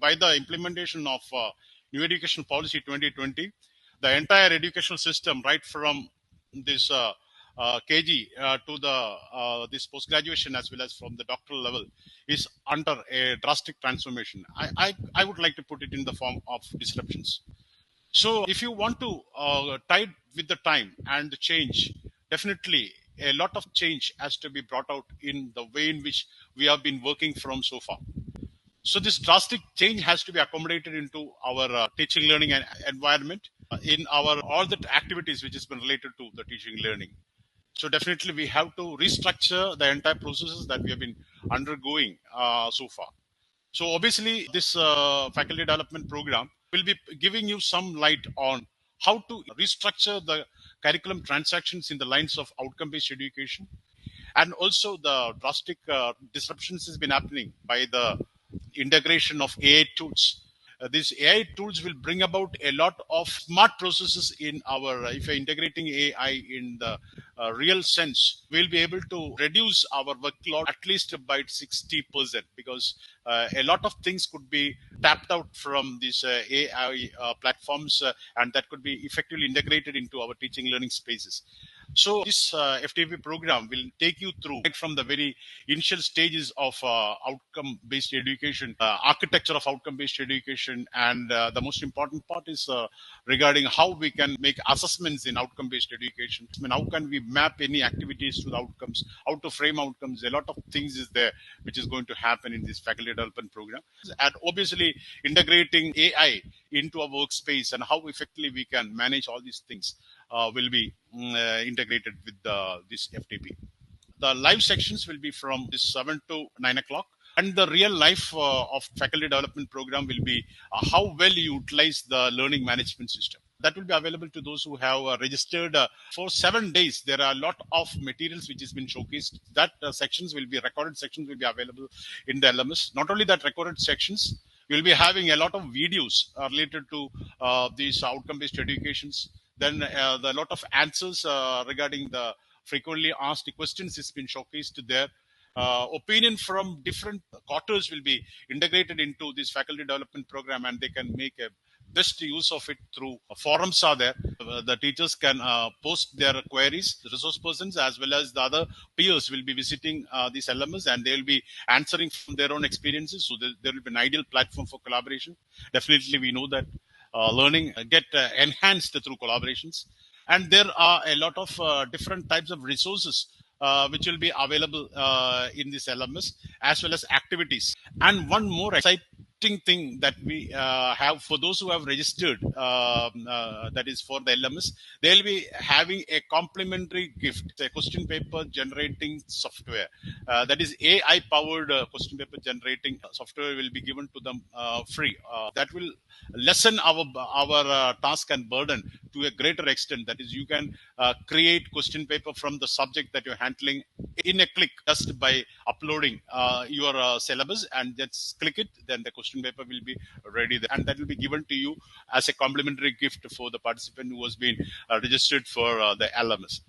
by the implementation of New Education Policy 2020, the entire educational system, right from this KG to the this post graduation as well as from the doctoral level, is under a drastic transformation. I would like to put it in the form of disruptions. So if you want to tide with the time and the change, definitely a lot of change has to be brought out in the way in which we have been working from so far. So this drastic change has to be accommodated into our teaching learning and environment in our all the activities which has been related to the teaching learning. So definitely we have to restructure the entire processes that we have been undergoing so far. So obviously this faculty development program will be giving you some light on how to restructure the curriculum transactions in the lines of outcome-based education, and also the drastic disruptions has been happening by the integration of AI tools. These AI tools will bring about a lot of smart processes in our, if you're integrating AI in the real sense, we'll be able to reduce our workload at least by 60%, because a lot of things could be tapped out from these AI platforms, and that could be effectively integrated into our teaching learning spaces. So this FDP program will take you through right from the very initial stages of outcome-based education, architecture of outcome-based education, and the most important part is regarding how we can make assessments in outcome-based education. I mean, how can we map any activities to the outcomes, how to frame outcomes. A lot of things is there which is going to happen in this faculty development program. And obviously integrating AI into our workspace and how effectively we can manage all these things will be integrated with this FTP. The live sections will be from this 7 to 9 o'clock. And the real life of faculty development program will be how well you utilize the learning management system. That will be available to those who have registered for 7 days. There are a lot of materials which has been showcased. That sections will be recorded sections will be available in the LMS. Not only that, recorded sections, we'll be having a lot of videos related to these outcome-based educations. Then the lot of answers regarding the frequently asked questions has been showcased there. Opinion from different quarters will be integrated into this faculty development program, and they can make a best use of it through forums are there. The teachers can post their queries. The resource persons as well as the other peers will be visiting these LMS, and they'll be answering from their own experiences. So there will be an ideal platform for collaboration. Definitely, we know that learning get enhanced through collaborations, and there are a lot of different types of resources which will be available in this LMS, as well as activities. And one more exciting thing that we have for those who have registered, that is for the LMS, they'll be having a complimentary gift, a question paper generating software. That is AI powered question paper generating software will be given to them free. That will lessen our task and burden to a greater extent. That is, you can create question paper from the subject that you're handling in a click, just by uploading your syllabus, and just click it, then the question paper will be ready there, and that will be given to you as a complimentary gift for the participant who has been registered for the LMS.